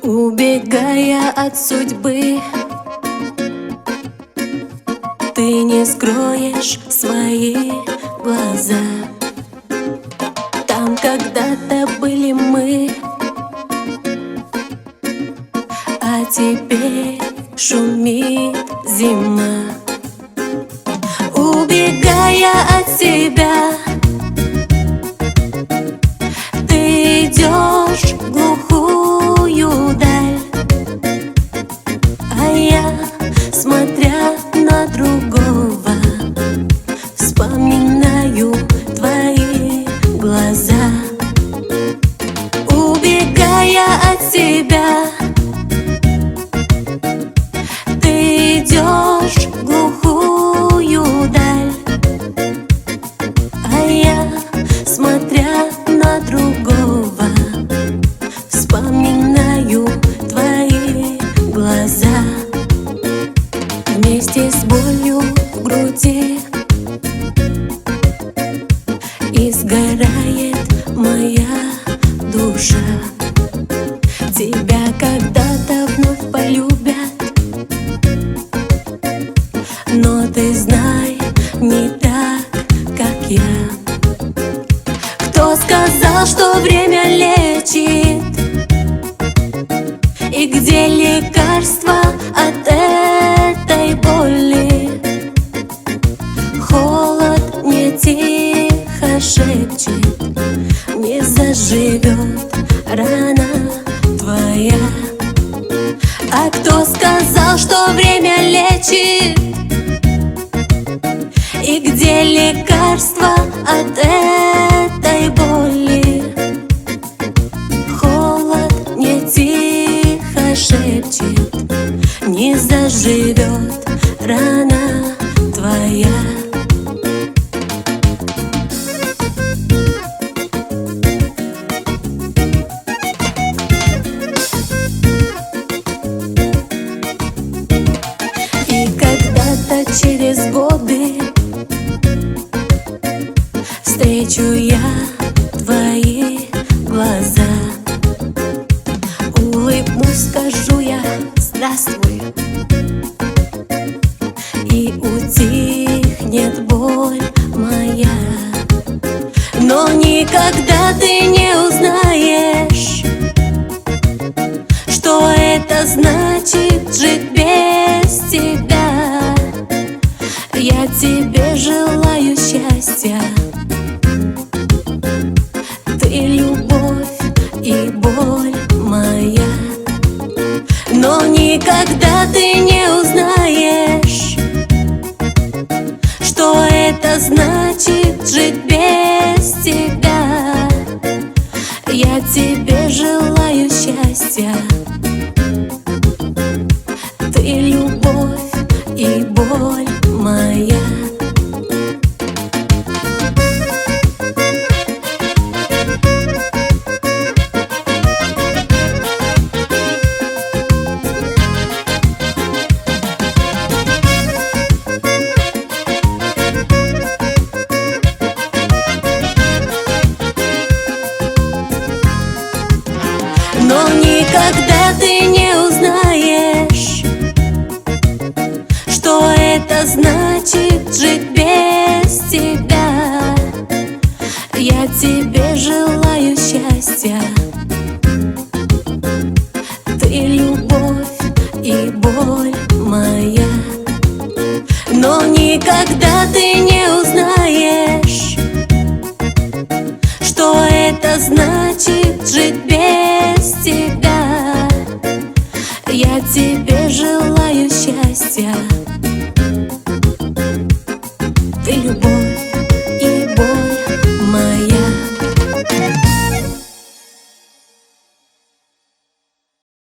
Убегая от судьбы, ты не скроешь свои глаза. Там когда-то были мы, а теперь шумит зима. Убегая от себя, ты идешь в глухую даль, а я, смотря на другого, вспоминаю твои глаза. Убегая от себя, ты идешь в глухую даль, а я, смотря на другого, вспоминаю твои глаза. Вместе с болью в груди изгорает моя душа. Тебя когда-то вновь полюбят, но ты знай, не так, как я. Кто сказал, что время лечит? И где лекарство от этой боли? Холод мне тихо шепчет: не заживет рана твоя. А кто сказал, что время лечит? И где лекарство от этой боли? Холод мне тихо шепчет: не заживет рана твоя. И когда-то через годы встречу я твои глаза, улыбнусь, скажу я здравствуй, и утихнет боль моя. Но никогда ты не узнаешь, что это значит жить без тебя. Я тебе желаю счастья, ты любовь и боль моя. Но никогда ты не узнаешь, что это значит жить без тебя. Я тебе желаю счастья, ты любовь и боль моя. Но никогда ты не узнаешь, что это значит жить без тебя. Я тебе желаю счастья, ты любовь и боль моя. Но никогда ты не узнаешь, что это значит жить без тебя.